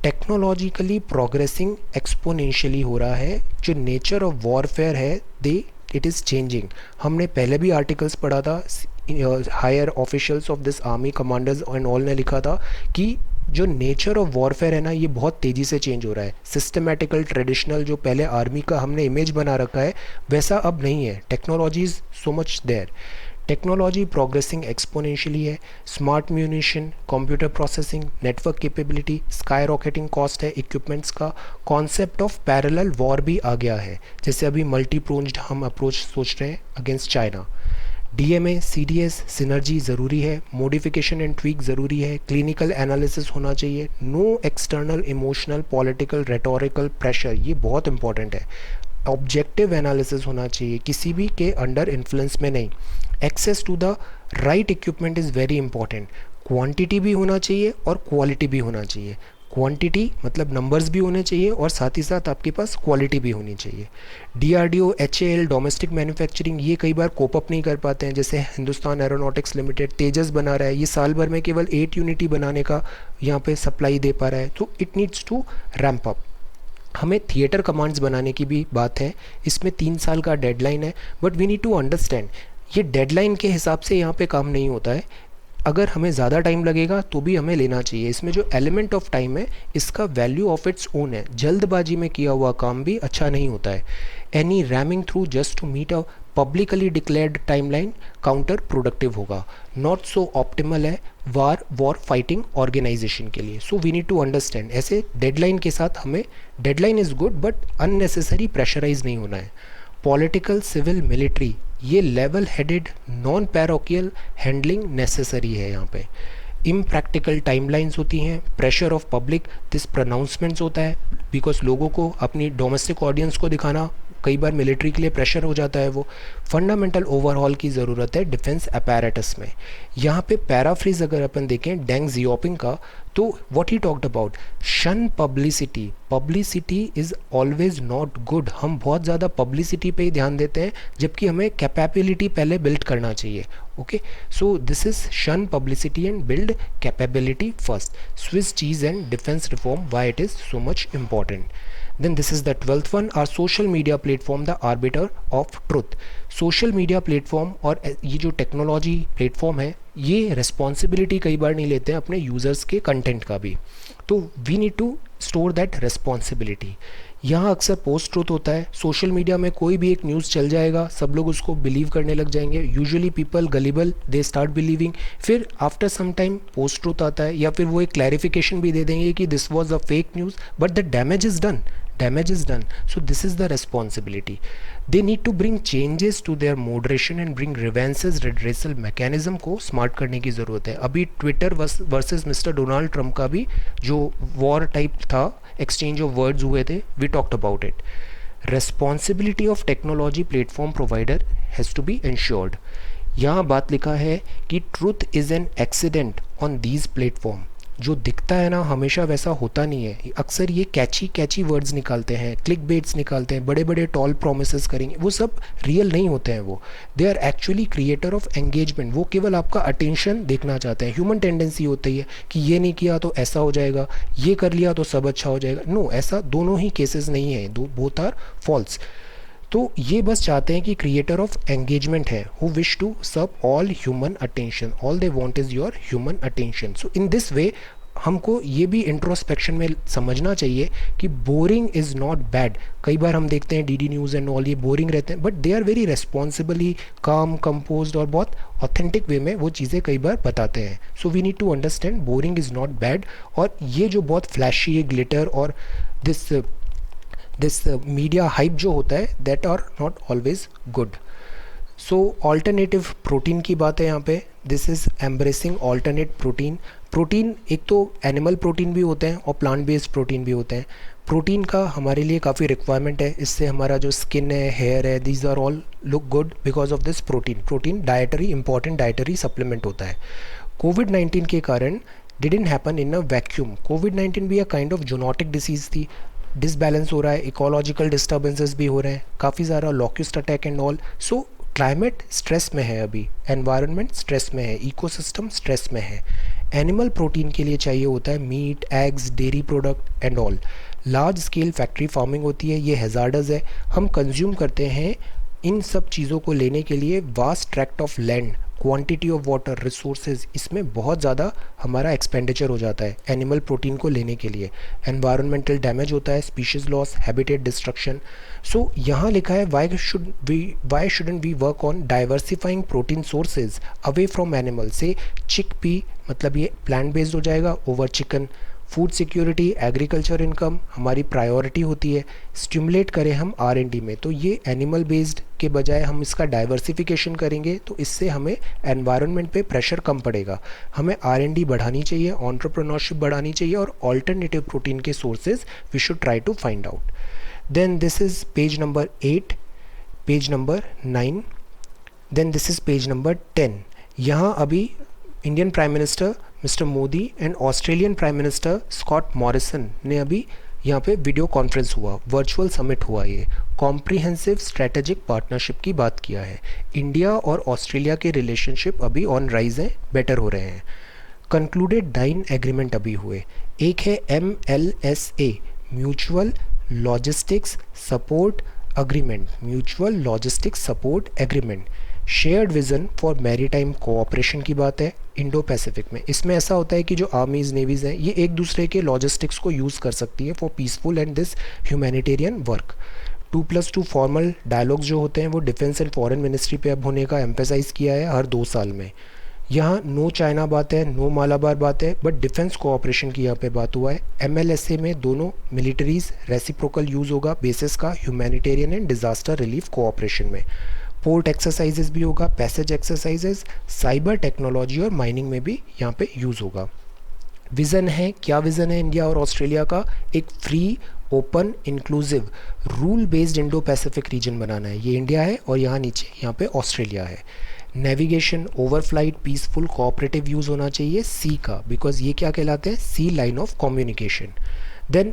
Technologically progressing exponentially हो रहा है, जो नेचर ऑफ वॉरफेयर है इट इज़ चेंजिंग। हमने पहले भी आर्टिकल्स पढ़ा था, higher officials of this army commanders and all ने लिखा था कि जो नेचर ऑफ वॉरफेयर है ना, ये बहुत तेज़ी से चेंज हो रहा है। सिस्टमेटिकल ट्रेडिशनल जो पहले आर्मी का हमने इमेज बना रखा है वैसा अब नहीं है। Technology is so much there, technology progressing exponentially है। Smart munition, computer processing, network capability, sky rocketing cost है इक्विपमेंट्स का। कॉन्सेप्ट ऑफ पैरेलल वॉर भी आ गया है, जैसे अभी मल्टी प्रोन्ड हम अप्रोच सोच रहे हैं against China. DMA, CDS, synergy ज़रूरी है, मॉडिफिकेशन एंड ट्वीक ज़रूरी है, क्लिनिकल एनालिसिस होना चाहिए, no external emotional political rhetorical pressure, ये बहुत इंपॉर्टेंट है। ऑब्जेक्टिव एनालिसिस होना चाहिए, किसी भी के अंडर इन्फ्लुएंस में नहीं। Access to the right equipment is very important. Quantity भी होना चाहिए और क्वालिटी भी होना चाहिए। क्वांटिटी मतलब नंबर्स भी होने चाहिए, और साथ ही साथ आपके पास क्वालिटी भी होनी चाहिए। DRDO, HAL, डोमेस्टिक मैन्युफैक्चरिंग, ये कई बार कोप अप नहीं कर पाते हैं। जैसे हिंदुस्तान एरोनॉटिक्स लिमिटेड तेजस बना रहा है, ये साल भर में केवल 8 यूनिटी बनाने का यहाँ पे सप्लाई दे पा रहा है, तो it needs to ramp up. हमें थिएटर कमांड्स बनाने की भी बात है, इसमें 3 साल का डेडलाइन है, but we need to understand ये डेडलाइन के हिसाब से यहाँ पे काम नहीं होता है। अगर हमें ज़्यादा टाइम लगेगा तो भी हमें लेना चाहिए। इसमें जो एलिमेंट ऑफ टाइम है इसका वैल्यू ऑफ इट्स ओन है। जल्दबाजी में किया हुआ काम भी अच्छा नहीं होता है। Any ramming through just to meet a publicly declared timeline counter productive होगा, नॉट सो ऑप्टिमल है वॉर फाइटिंग ऑर्गेनाइजेशन के लिए। So we need to understand, ऐसे डेडलाइन के साथ हमें, deadline is good but unnecessary pressurise नहीं होना है। पॉलिटिकल, सिविल, मिलिट्री, ये level headed non parochial handling necessary है। यहाँ पे इम्प्रैक्टिकल टाइमलाइंस होती हैं, pressure of public this pronouncements होता है, बिकॉज लोगों को अपनी डोमेस्टिक ऑडियंस को दिखाना कई बार मिलिट्री के लिए प्रेशर हो जाता है। वो फंडामेंटल ओवरहॉल की ज़रूरत है डिफेंस अपैरेटस में। यहाँ पे पैराफ्रेज अगर अपन देखें डेंग जियोपिंग का, तो व्हाट ही टॉक्ड अबाउट, शन publicity, publicity is always not good. हम बहुत ज़्यादा पब्लिसिटी पे ही ध्यान देते हैं, जबकि हमें कैपेबिलिटी पहले बिल्ड करना चाहिए। ओके, सो दिस इज शन publicity and build capability first. Swiss cheese and defence reform, why it is so much important. Then this is the 12th one, our social media platform the arbiter of truth। Social media platform और ये जो technology platform है, ये responsibility कई बार नहीं लेते हैं अपने यूज़र्स के कंटेंट का भी, तो we need to store that responsibility. यहाँ अक्सर पोस्ट ट्रुथ होता है, सोशल मीडिया में कोई भी एक न्यूज़ चल जाएगा, सब लोग उसको बिलीव करने लग जाएंगे। Usually people gullible, they start believing, फिर after some time post truth आता है, या फिर वो एक क्लैरिफिकेशन भी दे देंगे कि this was a fake news, but the damage is done, damage is done. So this is the responsibility. They need to bring changes to their moderation and bring grievances redressal mechanism को smart करने की ज़रूरत है। अभी Twitter versus mister Donald Trump का भी जो war type था, एक्सचेंज ऑफ वर्ड्स हुए थे, we talked about it. Responsibility of technology platform provider has to be insured. यहाँ बात लिखा है कि truth is an accident on these platform. जो दिखता है ना, हमेशा वैसा होता नहीं है। अक्सर ये कैची वर्ड्स निकालते हैं, क्लिक बेट्स निकालते हैं, बड़े बड़े टॉल प्रोमिसेस करेंगे, वो सब रियल नहीं होते हैं। वो they are actually creator of engagement. वो केवल आपका अटेंशन देखना चाहते हैं। ह्यूमन टेंडेंसी होती है कि ये नहीं किया तो ऐसा हो जाएगा, ये कर लिया तो सब अच्छा हो जाएगा। नो, ऐसा दोनों ही केसेस नहीं है, बोथ आर फॉल्स। तो ये बस चाहते हैं कि क्रिएटर ऑफ एंगेजमेंट है, who wish to serve all human attention, all they want is your human attention. So in this way हमको ये भी इंट्रोस्पेक्शन में समझना चाहिए कि बोरिंग इज़ नॉट बैड। कई बार हम देखते हैं डीडी न्यूज़ एंड ऑल, ये बोरिंग रहते हैं, but they are very responsibly काम कंपोज्ड और बहुत ऑथेंटिक वे में वो चीज़ें कई बार बताते हैं। So we need to understand boring is not bad. और ये जो बहुत फ्लैशी ग्लिटर और दिस मीडिया हाइप जो होता है, that are not always good. So alternative protein की बात है यहाँ पे। This is embracing alternate protein. Protein एक तो एनिमल प्रोटीन भी होते हैं और प्लांट बेस्ड प्रोटीन भी होते हैं। प्रोटीन का हमारे लिए काफ़ी रिक्वायरमेंट है, इससे हमारा जो स्किन है, हेयर है, these are all look good because of this protein. Protein dietary important dietary supplement होता है। कोविड-19 के कारण didn't happen in a vacuum. कोविड-19 भी a kind of zoonotic disease थी। डिसबैलेंस हो रहा है, इकोलॉजिकल डिस्टर्बेंसेस भी हो रहे हैं, काफ़ी ज़्यादा locust attack and all. So climate stress में है, अभी एनवायरनमेंट स्ट्रेस में है, इकोसिस्टम स्ट्रेस में है। एनिमल प्रोटीन के लिए चाहिए होता है meat, eggs, dairy product and all. Large scale factory farming होती है, ये हैज़ार्डस है। हम कंज्यूम करते हैं इन सब चीज़ों को लेने के लिए vast tract of land, quantity of water, resources, इसमें बहुत ज़्यादा हमारा एक्सपेंडिचर हो जाता है एनिमल प्रोटीन को लेने के लिए। एनवायरमेंटल डैमेज होता है, species loss, habitat destruction. So यहाँ लिखा है why shouldn't we work on diversifying protein sources away from animal. Say chickpea, मतलब ये प्लांट बेस्ड हो जाएगा, over chicken. Food security, agriculture income हमारी प्रायोरिटी होती है। स्टिमुलेट करें हम R&D में, तो ये एनिमल बेस्ड के बजाय हम इसका डाइवर्सिफिकेशन करेंगे, तो इससे हमें एनवायरनमेंट पे प्रेशर कम पड़ेगा। हमें R&D बढ़ानी चाहिए, एंटरप्रेन्योरशिप बढ़ानी चाहिए, और ऑल्टरनेटिव प्रोटीन के sources we should try to find out. Then this is page number 8, page number 9, then this is page number 10। यहाँ अभी Indian prime minister mister Modi and Australian prime minister Scott Morrison ने अभी यहाँ पे video conference हुआ, virtual summit हुआ। ये comprehensive strategic partnership की बात किया है। इंडिया और ऑस्ट्रेलिया के रिलेशनशिप अभी ऑन राइज हैं, बेटर हो रहे हैं। कंक्लूडेड 9 एग्रीमेंट अभी हुए। एक है MLSA, mutual logistics support agreement, mutual logistics support agreement. Shared vision for maritime cooperation की बात है इंडो पैसिफिक में। इसमें ऐसा होता है कि जो आर्मीज़, नेवीज़ हैं, ये एक दूसरे के लॉजिस्टिक्स को यूज़ कर सकती है for peaceful and this humanitarian work. 2+2 formal dialogues जो होते हैं वो डिफेंस एंड फॉरेन मिनिस्ट्री पे अब होने का एम्फेसाइज़ किया है हर 2 साल में। यहाँ नो चाइना बात है, नो मालाबार बात है, बट डिफेंस कोऑपरेशन की यहाँ पे बात हुआ है। MLSA में दोनों मिलिट्रीज रेसिप्रोकल यूज़ होगा बेसिस का humanitarian and disaster relief cooperation में। पोर्ट एक्सरसाइजेज भी होगा, पैसेज एक्सरसाइजेज, साइबर टेक्नोलॉजी और माइनिंग में भी यहाँ पे यूज़ होगा। विज़न है, क्या विज़न है इंडिया और ऑस्ट्रेलिया का? एक free, open, inclusive, rule based Indo Pacific region बनाना है। ये इंडिया है और यहाँ नीचे यहाँ पे ऑस्ट्रेलिया है। Navigation, overflight, peaceful, cooperative use होना चाहिए सी का, बिकॉज ये क्या कहलाते हैं? Sea line of communication. Then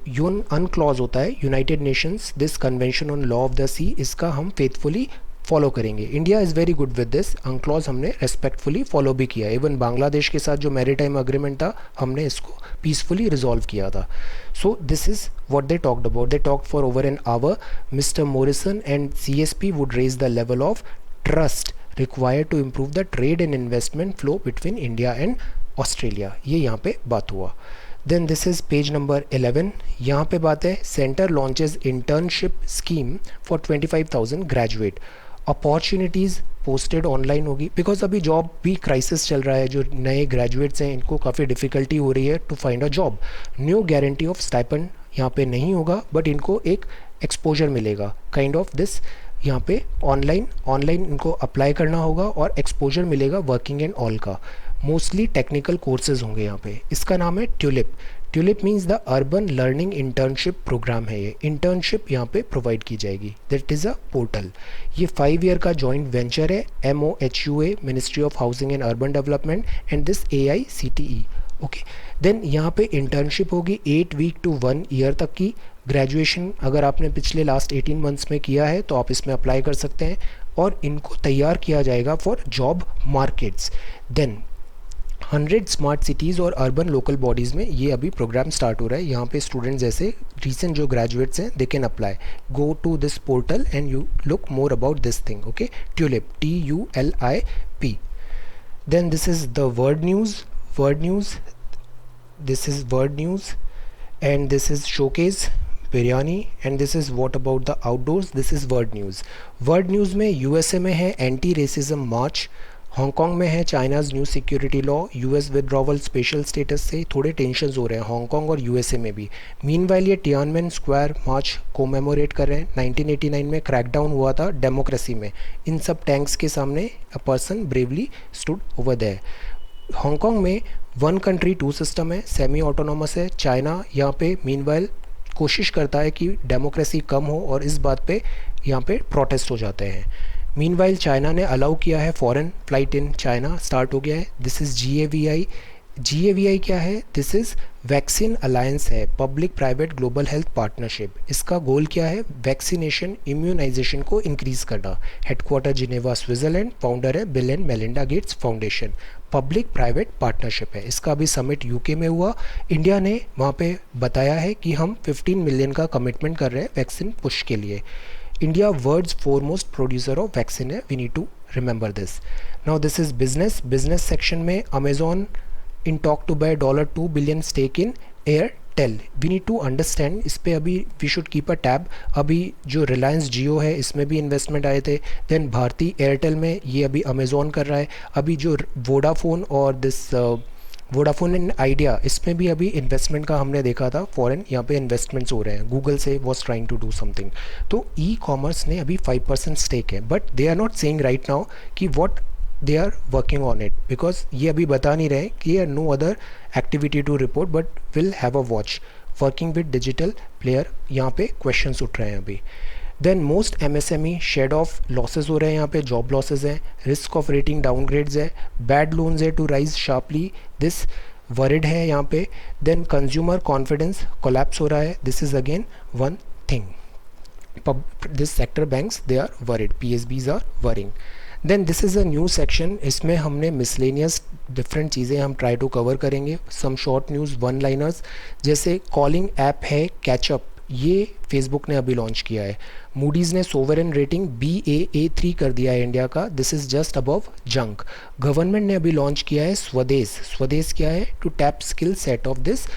UN UNCLOS होता है United Nations this convention on law of the sea, इसका हम फेथफुली फॉलो करेंगे। India is very good with this, UNCLOS हमने रेस्पेक्टफुली फॉलो भी किया। इवन बांग्लादेश के साथ जो मैरीटाइम अग्रीमेंट था हमने इसको पीसफुली रिजॉल्व किया था। So this is what they talked about. They talked for over an hour. Mister Morrison and CSP would raise the level of trust required to improve the trade and investment flow between India and Australia. ये यहाँ पे बात हुआ। Then this is page number 11। यहाँ पे बात है centre launches internship scheme for 25,000 graduate. Opportunities posted online होगी, बिकॉज अभी जॉब भी क्राइसिस चल रहा है। जो नए ग्रेजुएट्स हैं इनको काफ़ी डिफ़िकल्टी हो रही है to find a job. New guarantee of stipend यहाँ पे नहीं होगा, बट इनको एक एक्सपोजर मिलेगा काइंड ऑफ दिस। यहाँ पे ऑनलाइन इनको अप्लाई करना होगा और एक्सपोजर मिलेगा वर्किंग एंड ऑल का। मोस्टली टेक्निकल कोर्सेज होंगे यहाँ पे। इसका नाम है TULIP. TULIP means the urban learning internship programme है। ये इंटर्नशिप यहाँ पे प्रोवाइड की जाएगी। That is a portal. ये 5 ईयर का जॉइंट वेंचर है MOHUA, ministry of housing and urban development, and this AICTE। Okay, then यहाँ पे इंटर्नशिप होगी 8 वीक टू 1 ईयर तक की। ग्रेजुएशन अगर आपने पिछले लास्ट 18 मंथ्स में किया है तो आप इसमें अप्लाई कर सकते हैं, और इनको तैयार किया जाएगा for job markets. Then 100 smart cities और अर्बन लोकल बॉडीज़ में ये अभी प्रोग्राम स्टार्ट हो रहा है। यहाँ पे स्टूडेंट्स जैसे रिसेंट जो ग्रेजुएट्स हैं they can apply. Go to this portal and you look more about this thing. Okay, TULIP, TULIP। Then this is the word news. This is word news, and this is showcase biryani, and this is what about the outdoors. This is word news. Word news में USA में है anti racism मार्च, Hong Kong में है China's new security law, US withdrawal special status से थोड़े tensions हो रहे हैं हांगकांग और USA में भी। मीनवाइल ये टियानमेन स्क्वायर मार्च कोमेमोरेट कर रहे हैं। 1989 में क्रैकडाउन हुआ था डेमोक्रेसी में। इन सब टैंक्स के सामने a person bravely stood over there. Hong Kong में 1 कंट्री 2 सिस्टम है, सेमी ऑटोनॉमस है। चाइना यहाँ पे मीनवाइल कोशिश करता है कि डेमोक्रेसी कम हो, और इस बात पे यहाँ पे प्रोटेस्ट हो जाते हैं। मीनवाइल चाइना ने अलाउ किया है foreign flight in China, start हो गया है। This is GAVI। GAVI क्या है? दिस इज़ वैक्सीन अलायंस है, public private global health partnership. इसका गोल क्या है? वैक्सीनेशन, इम्यूनाइजेशन को इंक्रीज करना। हेडक्वार्टर जिनेवा स्विट्ज़रलैंड, फाउंडर है bill and Melinda Gates foundation. Public private partnership है। इसका अभी समिट UK में हुआ। इंडिया ने वहाँ पे बताया है कि हम 15 मिलियन का कमिटमेंट कर रहे हैं वैक्सीन पुश के लिए। India world's foremost producer of vaccine है, we need to remember this. Now this is business section में Amazon in talk to buy $2 billion stake in Airtel. We need to understand, इस पे अभी we should keep a tab। अभी जो रिलायंस जियो है इसमें भी इन्वेस्टमेंट आए थे। देन भारती एयरटेल में ये अभी अमेजॉन कर रहा है। अभी जो वोडाफोन और दिस वोडाफोन एंड आइडिया, इसमें भी अभी इन्वेस्टमेंट का हमने देखा था फॉरेन, यहाँ पे इन्वेस्टमेंट्स हो रहे हैं। गूगल से was trying to do something. तो E-कॉमर्स ने अभी 5% स्टेक है, but they are not saying right now कि what they are working on it, because ये अभी बता नहीं रहे कि no other activity to report, but will have a watch working with digital player। यहाँ पे questions उठ रहे हैं अभी। Then most MSME shed of losses हो रहे हैं, यहाँ पे जॉब लॉसेज हैं, रिस्क ऑफ रेटिंग डाउनग्रेड्स है, बैड लोन्स है to rise sharply, this worried है यहाँ पे। देन कंज्यूमर कॉन्फिडेंस कोलैप्स हो रहा है, this is again one thing. This sector banks they are worried, PSBs are worrying. Then this is a new section, इसमें हमने miscellaneous different चीज़ें हम ट्राई टू कवर करेंगे। Some short news, one liners, जैसे calling app है catchup, ये Facebook ने अभी लॉन्च किया है। मूडीज़ ने सोवरेन रेटिंग Baa3 कर दिया है इंडिया का, this is just above junk. Government ने अभी लॉन्च किया है स्वदेश। स्वदेश क्या है? To tap skill set of this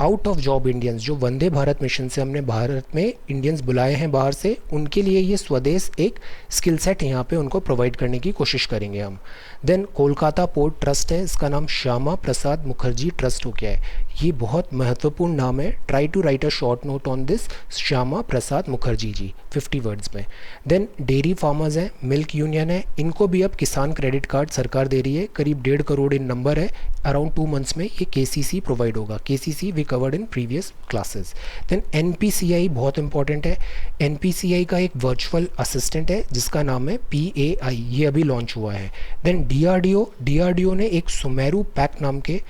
out of job Indians, जो वंदे भारत मिशन से हमने भारत में इंडियंस बुलाए हैं बाहर से, उनके लिए ये स्वदेश एक स्किल सेट यहाँ पे उनको प्रोवाइड करने की कोशिश करेंगे हम। देन कोलकाता पोर्ट ट्रस्ट है, इसका नाम श्यामा प्रसाद मुखर्जी ट्रस्ट हो गया है। ये बहुत महत्वपूर्ण नाम है। Try to write a short note on this, Shyama Prasad Mukherjee ji, 50 words में। देन डेयरी फार्मर्स हैं, मिल्क यूनियन है, इनको भी अब किसान क्रेडिट कार्ड सरकार दे रही है, करीब 1.5 करोड़ इन नंबर है। अराउंड 2 मंथ्स में ये KCC प्रोवाइड होगा। KCC we covered in previous classes. Then NPCI बहुत इंपॉर्टेंट है। NPCI का एक वर्चुअल असिस्टेंट है जिसका नाम है PAI, ये अभी लॉन्च हुआ है। देन DRDO ने एक सुमेरू पैक नाम के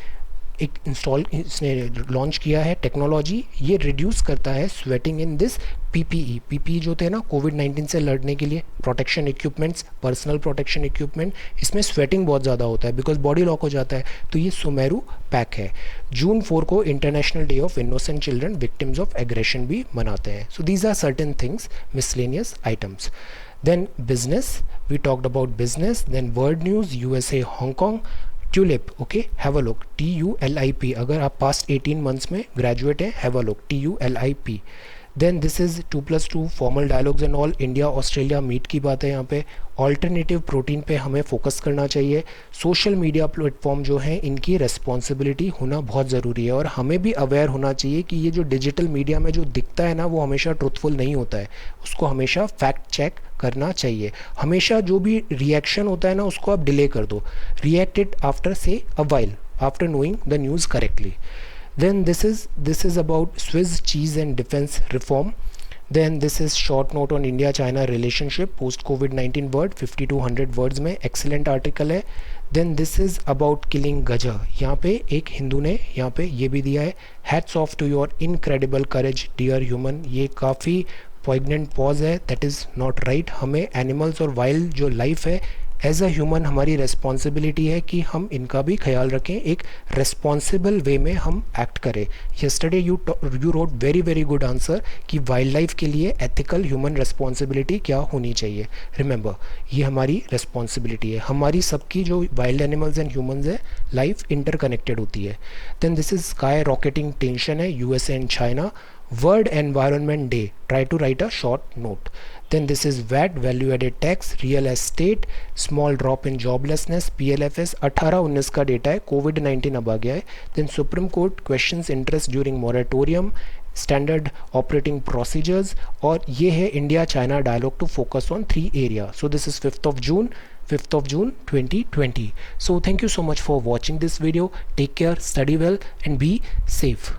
एक इसने लॉन्च किया है टेक्नोलॉजी। ये रिड्यूस करता है स्वेटिंग इन दिस PPE जो थे ना कोविड-19 से लड़ने के लिए, protection equipments, personal protection equipment, इसमें स्वेटिंग बहुत ज़्यादा होता है बिकॉज बॉडी लॉक हो जाता है, तो ये सुमेरू पैक है। जून 4 को international day of innocent children victims of aggression भी मनाते हैं। So these are certain things, miscellaneous items. Then business, we talked about business. Then world news, USA, Hong Kong, TULIP, okay, have a look, TULIP, अगर आप past 18 months में graduate हैं, have a look, TULIP। Then this is 2+2 formal dialogues and all, India Australia meet की बात है यहाँ पे। Alternative protein पे हमें फोकस करना चाहिए। सोशल मीडिया प्लेटफॉर्म जो हैं इनकी रेस्पॉन्सिबिलिटी होना बहुत ज़रूरी है, और हमें भी अवेयर होना चाहिए कि ये जो डिजिटल मीडिया में जो दिखता है ना वो हमेशा ट्रुथफुल नहीं होता है, उसको हमेशा फैक्ट चेक करना चाहिए। हमेशा जो भी रिएक्शन होता है ना उसको आप डिले कर दो, रिएक्ट इट आफ्टर से a while, after knowing the news correctly. Then this is about Swiss cheese and defense reform. Then this is short note on India-China relationship post COVID-19 word, 50 to 100 words में excellent article है। Then this is about killing गजा, यहाँ पे एक हिंदू ने यहाँ पे ये भी दिया है, hats off to your incredible courage dear human। ये काफ़ी poignant pause है, that is not right। हमें एनिमल्स और वाइल्ड जो लाइफ है एज अ ह्यूमन हमारी रेस्पॉन्सिबिलिटी है कि हम इनका भी ख्याल रखें, एक रेस्पॉन्सिबल वे में हम एक्ट करें। Yesterday you wrote very good answer कि वाइल्ड लाइफ के लिए एथिकल ह्यूमन रेस्पॉन्सिबिलिटी क्या होनी चाहिए। रिमेंबर, ये हमारी रेस्पॉन्सिबिलिटी है, हमारी सबकी जो वाइल्ड एनिमल्स एंड ह्यूमंस है लाइफ इंटरकनेक्टेड होती है। Then this is sky rocketing tension है, USA and China. World environment day, try to write a short note. Then this is VAT, value added tax, real estate, small drop in joblessness, PLFS। 18-19 का data है, कोविड-19 अब आ गया है। Then Supreme Court questions interest during moratorium, standard operating procedures, और ये है India China dialogue to focus on 3 area। So this is 5th of June 2020। So thank you so much for watching this video. Take care, study well and be safe।